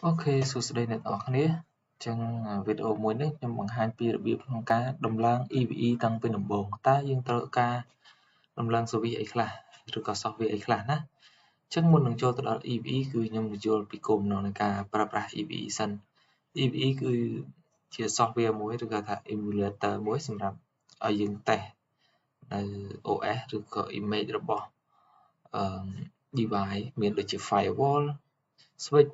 Ok,សួស្តីអ្នកនរគ្នាចឹងវីដេអូមួយនេះខ្ញុំបង្ហាញពីរបៀបក្នុងការដំឡើង EVE តាំងពីដំបូងតើយើងត្រូវការដំឡើង service អីខ្លះឬក៏ software អីខ្លះណាចឹងមុននឹងចូលទៅដល់ EVE គឺខ្ញុំបញ្យល់ពីគោលបំណងនៃការប្រើប្រាស់ EVE សិន EVE គឺជា software មួយឬក៏ថា emulator មួយសម្រាប់ឲ្យយើងតេស្តនៅ OS ឬក៏ image របស់device មានដូចជា firewall switch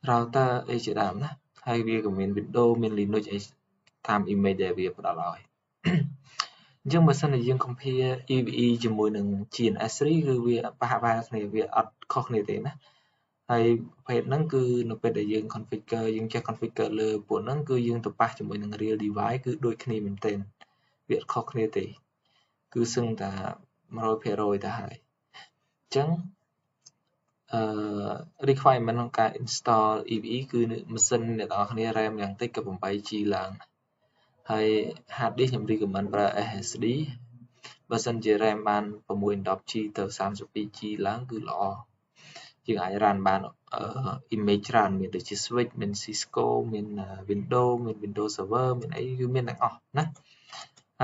router អីជាដើមណាហើយវាក៏មាន Windows មាន Linux អីតាម image ដែលវាផ្ដល់ឲ្យអញ្ចឹងបើសិនជាយើង compare EVE ជាមួយនឹង GNS3 គឺវាប៉ះបាល់គ្នាវាអត់ខុសគ្នាទេណាហើយប្រភេទហ្នឹងគឺនៅពេលដែលយើង configure យើងចេះ configure លើពួកហ្នឹងគឺយើងទៅប៉ះជាមួយនឹង real device គឺដូចគ្នាមែនទែនវាអត់ខុសគ្នាទេគឺសឹងតែ 100% ទៅហើយអញ្ចឹងrequirement ក្នុងការ install EVE គឺម៉ាស៊ីនអ្នកនរគ្នា RAM យ៉ាងតិចក៏ 8GB ឡើងហើយ hard disk ខ្ញុំ recommend ប្រើ SSD បើសិនជា RAM បាន 6-10GB ទៅ 32GB ឡើងគឺល្អយើងអាច run បាន image ច្រើនមានដូចជា Switch មាន Cisco មាន Windows មាន Windows Server មានអីគឺមានទាំងអស់ណា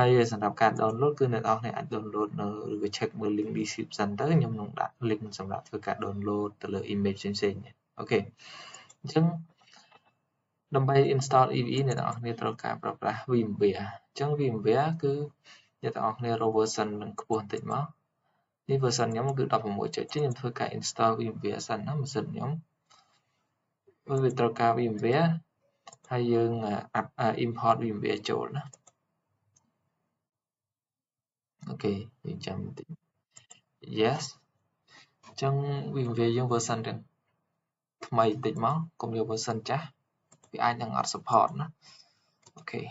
ហើយសម្រាប់ការ download គឺអ្នកនរគ្នាអាច download នៅឬក៏ check មើល link description ទៅខ្ញុំនឹងដាក់ link សម្រាប់ធ្វើការ download ទៅលើ image ផ្សេងៗអូខេអញ្ចឹងដើម្បី install EVE អ្នកនរគ្នាត្រូវការប្រើប្រាស់ VMware អញ្ចឹង VMware គឺអ្នកនរគ្នារក version នឹងខ្ពស់បន្តិចមកនេះ version ខ្ញុំគឺ 16 ចុចខ្ញុំធ្វើការ install VMware សិនណាម៉ាស៊ីនខ្ញុំវាត្រូវការ VMware ហើយយើង import VMware ចូលណាអូខេយើងចាំបន្តិច yes អញ្ចឹង VMware យើង version ទាំងថ្មីបន្តិចមកកុំយក version ចាស់វាអាចនឹងអត់ support ណាអូខេ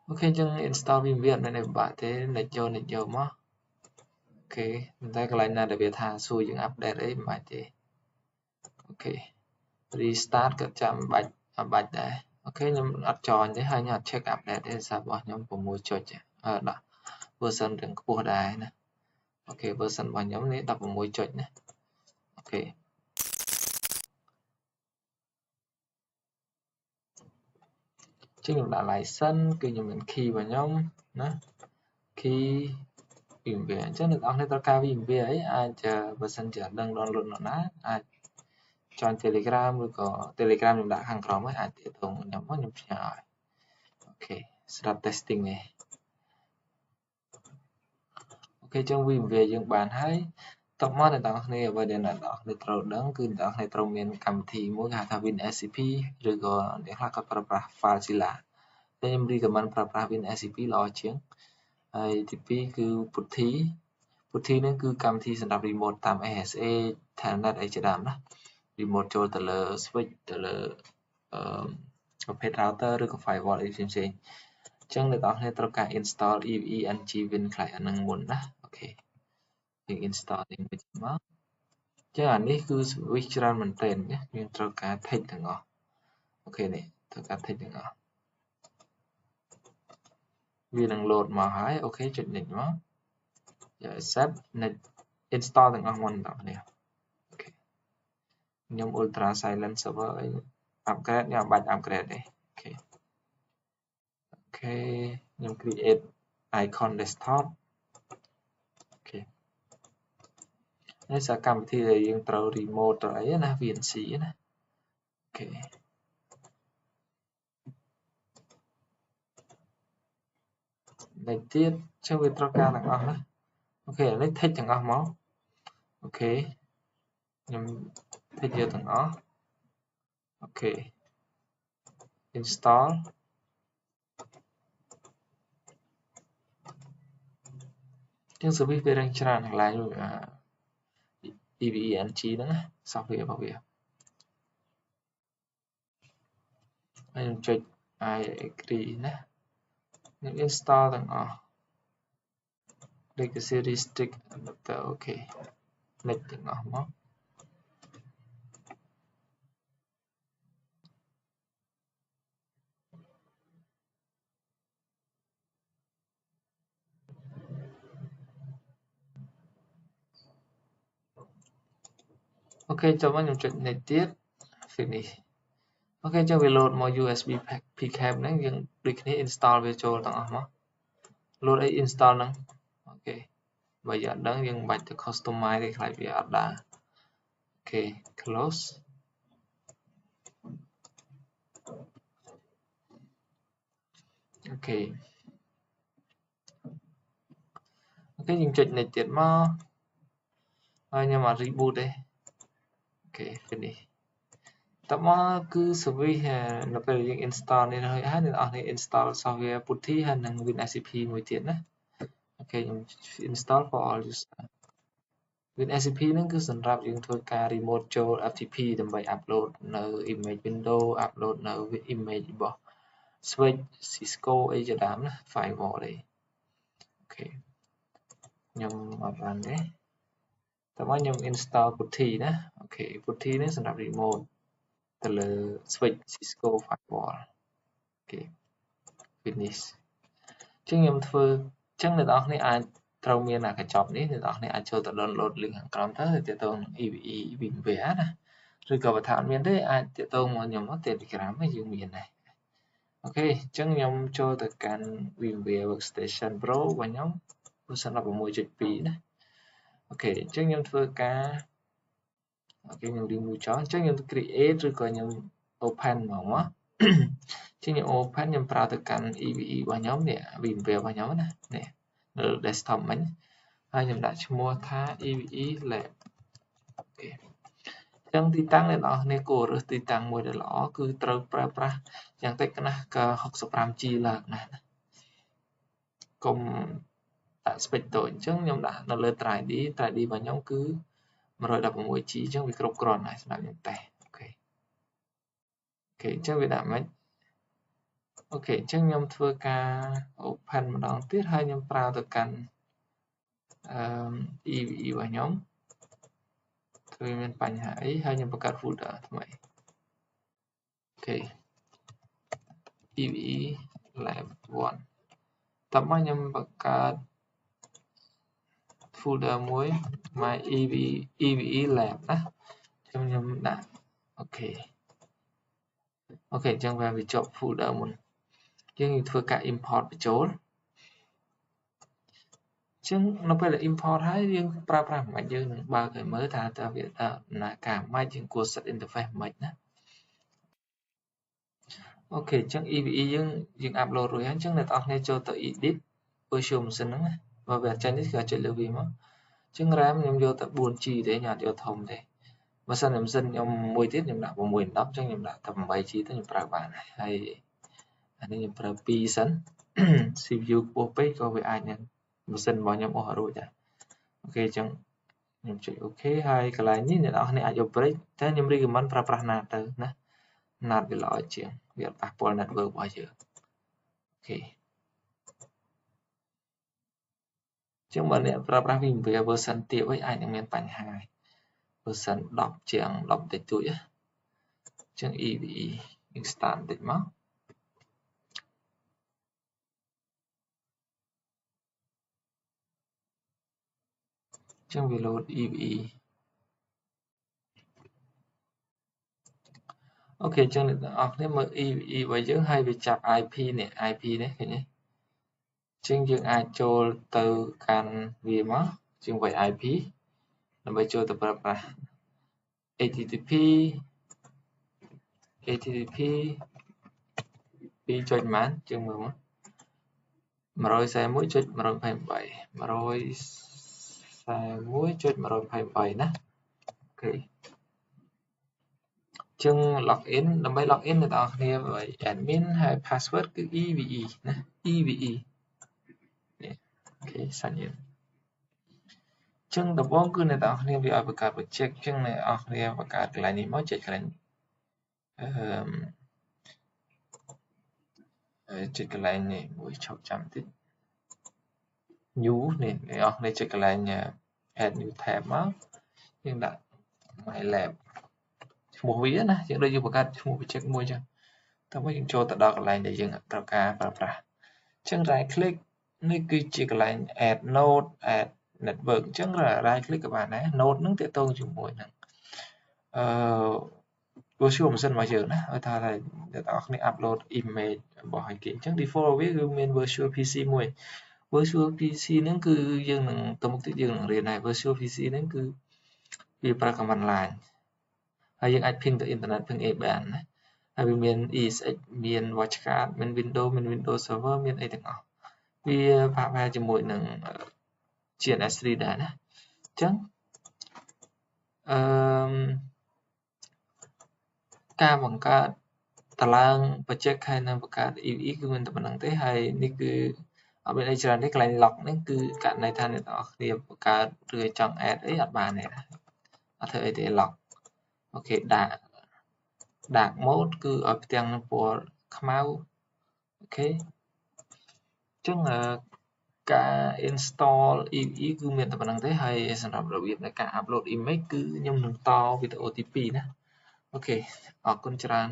អូខេអញ្ចឹង install VMware អត់មានអីពិបាកទេអ្នកយកមកអូខេប៉ុន្តែកន្លែងណាដែលវាថាសួរយើង update អីមិនបាច់ទេអូខេ restart ក៏ចាំបាច់ដែរអូខេខ្ញុំអត់ចនទេហើយខ្ញុំអត់ check update ទេសាររបស់ខ្ញុំ6ចុចដាក់ version ទាំងខ្ពស់ដែរណាអូខេ version របស់ខ្ញុំនេះ16ចុចណាអូខេចឹងខ្ញុំដាក់ license គឺខ្ញុំមាន key របស់ខ្ញុំណា key VMware អញ្ចឹងអ្នកនរគ្នាត្រូវការ VMware អីអាចបើសិនជាអត់ដឹង download នរណាអាចចុច Telegram ឬក៏ Telegram ខ្ញុំដាក់ខាងក្រោមហើយអាចទាក់ទងខ្ញុំមកខ្ញុំផ្ញើឲ្យអូខេស្រាប់ testing ឯងអូខេចឹង VMware យើងបានហើយតបមកអ្នកនរគ្នាអ្វីដែលអ្នកនរគ្នាត្រូវដឹងគឺអ្នកនរគ្នាត្រូវមានកម្មវិធីមួយគេហៅថា WinSCP ឬក៏អ្នកខ្លះក៏ប្រើប្រាស់ FileZilla តែខ្ញុំ recommend ប្រើប្រាស់ WinSCP ល្អជាងហើយទី2គឺ PuTTY PuTTY ហ្នឹងគឺកម្មវិធីសម្រាប់ remote តាម ASA Telnet អីជាដើមណា remote ចូលទៅលើ switch ទៅលើប្រភេទ router ឬក៏ firewall អីផ្សេងៗអញ្ចឹងអ្នកនរគ្នាត្រូវការ install EVE ng Win client ហ្នឹងមុនណាអូខេយើង install នេះមួយមកចឹងអានេះគឺ switch ច្រើនមែនទែនណាយើងត្រូវការ tick ទាំងអស់អូខេនេះត្រូវការ tick ទាំងអស់វានឹង load មកហើយអូខេចុច next មកយក accept next install ទាំងអស់មុនបងប្អូនអូខេខ្ញុំ ultra silent server អី upgrade ខ្ញុំមិនបាច់ upgrade ទេអូខេអូខេខ្ញុំ create icon desktop អូខេនេះសកម្មវិធីដែលយើងត្រូវ remote ទៅអីណា VNC ណាអូខេនេះទៀតចឹងវាត្រូវការទាំងអស់ណាអូខេនេះ tick ទាំងអស់មកអូខេខ្ញុំ tick យកទាំងអស់អូខេ install ចឹង service វារៀងច្រើនកន្លែងEVE ng ហ្នឹងណា software របស់វាហើយខ្ញុំចុច I agree ណាខ្ញុំ install ទាំងអស់ legacy restrict adapter អូខេ next ទាំងអស់មក ok cho mình dùng chuyện này tiếp finish ok cho về load một USB pcap này nhưng được này install về cho tặng mà load ấy install nè ok bây giờ đang nhưng bạn tự customize để lại việc đã ok close ok ok những chuyện này tiếp mà nhưng mà reboot đây ok finish tập mà cứ service nó phải những install nên hơi hát nên ở đây install software putty hay là WinSCP mới tiện đấy ok install for all user WinSCP ហ្នឹងគឺសម្រាប់យើងធ្វើការ remote ចូល FTP ដើម្បី upload នៅ image window upload នៅ image របស់ switch Cisco អីជាដើមណា firewall អីអូខេខ្ញុំអត់បានទេតែមកខ្ញុំ install putty ណាអូខេ putty នេះសម្រាប់ remote ទៅលើ switch Cisco firewall អូខេ finish អញ្ចឹងខ្ញុំធ្វើអញ្ចឹងអ្នកនរគ្នាអាចត្រូវមានអាកញ្ចប់នេះអ្នកនរគ្នាអាចចូលទៅ download link ខាងក្រោមទៅទាក់ទងនឹង EVE VMware ណាឬក៏បើថាអត់មានទេអាចទាក់ទងមកខ្ញុំមក Telegram យើងមានដែរអូខេអញ្ចឹងខ្ញុំចូលទៅកាន់ VMware Workstation Pro របស់ខ្ញុំ version 16.2 ណាអូខេអញ្ចឹងខ្ញុំធ្វើការអូខេខ្ញុំ remove ចោលអញ្ចឹងខ្ញុំ create ឬក៏ខ្ញុំ open ហ្មងមកជាងខ្ញុំ open ខ្ញុំប្រើទៅកាន់ EVE របស់ខ្ញុំនេះ VMware របស់ខ្ញុំណានេះនៅ desktop មិញហើយខ្ញុំដាក់ឈ្មោះថា EVE Lab អូខេអញ្ចឹងទីតាំងអ្នកនរគ្នាគួររើសទីតាំងមួយដែលល្អគឺត្រូវប្រើប្រាស់យ៉ាងតិចណាស់ក៏ 65G ឡើងណាកុំដាក់ space តូចអញ្ចឹងខ្ញុំដាក់នៅលើ drive D របស់ខ្ញុំគឺ 116G អញ្ចឹងវាគ្រប់គ្រាន់ហើយសម្រាប់ខ្ញុំតេស្តអូខេអញ្ចឹងវាដាក់មិនអូខេអញ្ចឹងខ្ញុំធ្វើការ open ម្ដងទៀតហើយខ្ញុំប្រើទៅកាន់EVE របស់ខ្ញុំគឺមានបញ្ហាអីហើយខ្ញុំបង្កើត folder ថ្មីអូខេ EVE lab 1តោះមកខ្ញុំបង្កើត folder មួយ my EVE lab ណាខ្ញុំដាក់អូខេអញ្ចឹងវាជាប់ folder មុនយើងធ្វើការ import បញ្ចូលអញ្ចឹងនៅពេលដែល import ហើយយើងប្រើប្រាស់មិនយើងនឹងបើកឲ្យមើលថាតើវាដំណើរការមិនយើងគួរ set interface មិនណាអូខេអញ្ចឹង EVE យើង upload រួចហើយអញ្ចឹងអ្នកនរគ្នាចូលទៅ edit virtual machine ហ្នឹងណាបើវាចេញនេះគឺចុចលើវាមកអញ្ចឹង RAM ខ្ញុំយកតែ 4G ទេខ្ញុំអត់យកធំទេបើសិនម៉ាស៊ីនខ្ញុំមួយទៀតខ្ញុំដាក់ 610 អញ្ចឹងខ្ញុំដាក់តែ 8G ទៅខ្ញុំប្រើបានហើយអានេះខ្ញុំប្រើ2សិន CPU ខ្ពស់ពេកក៏វាអាចនឹងម៉ាស៊ីនរបស់ខ្ញុំអស់រួចដែរអូខេអញ្ចឹងខ្ញុំចុចអូខេហើយកន្លែងនេះអ្នកនរគ្នាអាចយក break តែខ្ញុំ recommend ប្រើប្រាស់ NAT ទៅណា NAT វាល្អជាងវាអត់ប៉ះពាល់ network របស់យើងអូខេចឹងបើអ្នកប្រើប្រាស់ VMware version ទាបវិញអាចនឹងមានបញ្ហា version 10ជាង10តិចតួចចឹង EVE install តិចមកចឹងវា load EVE អូខេចឹងអ្នកទាំងអស់គ្នាមើល EVE របស់យើងហើយវាចាប់ IP នេះ IP នេះឃើញទេចឹងយើងអាចចូលទៅកាន់វាមកជាងវាយ IP ដើម្បីចូលទៅប្រើប្រាស់ HTTP 2 ចុចប៉ុន្មានជាងមើលមក 141.128 141.128 ណាអូខេចឹង login ដើម្បី login អ្នកនរគ្នាវាយ admin ហើយ password គឺ EVE ណា EVE នេះអូខេ sign in ចឹងដំបូងគឺអ្នកនរគ្នាវាឲ្យបង្កើត project ចឹងអ្នកនរគ្នាបង្កើតកន្លែងនេះមកចុចកន្លែងចុចកន្លែងនេះមួយឈប់ចាំតិច new នេះអ្នកនរគ្នាចុចកន្លែង add new tab មកយើងដាក់ my lab ឈ្មោះវាណាយើងដូចយើងបង្កើតឈ្មោះ project មួយចឹងតើមកយើងចូលទៅដល់កន្លែងដែលយើងត្រូវការប្រើប្រាស់ចឹង right click នេះគឺជាកន្លែង add node add network ចឹង right click ក៏បានដែរ node ហ្នឹងទាក់ទងជាមួយនឹង virtual machine របស់យើងណាឲ្យថាអ្នកទាំងអស់គ្នា upload image របស់ឲ្យគេអញ្ចឹង default វាគឺមាន virtual PC មួយ virtual PC ហ្នឹងគឺយើងនឹងទៅមុខទៀតយើងនឹងរៀនដែរ virtual PC ហ្នឹងគឺវាប្រើ command line ហើយយើងអាច ping ទៅ internet ping A បានណាហើយវាមាន ESX មាន watchguard មាន Windows Server មានអីទាំងអស់វាផាកផាកជាមួយនឹង GNS3 ដែរណាអញ្ចឹងការបង្កើតតឡើង project ហើយនឹងបង្កើត EVE គឺមានតែប៉ុណ្្នឹងទេហើយនេះគឺអត់មានអីច្រើនទេកន្លែង lock នេះគឺករណីថាអ្នកទាំងអស់គ្នាបង្កើតឬចង់ add អីអត់បានទេណាអត់ធ្វើអីទេ lock អូខេdark mode គឺឲ្យផ្ទាំងនឹងពណ៌ខ្មៅអូខេអញ្ចឹងការ install EVE គឺមានតែប៉ុណ្្នឹងទេហើយសម្រាប់របៀបនៃការ upload image គឺខ្ញុំនឹងតវីដេអូទី2ណាអូខេអរគុណច្រើន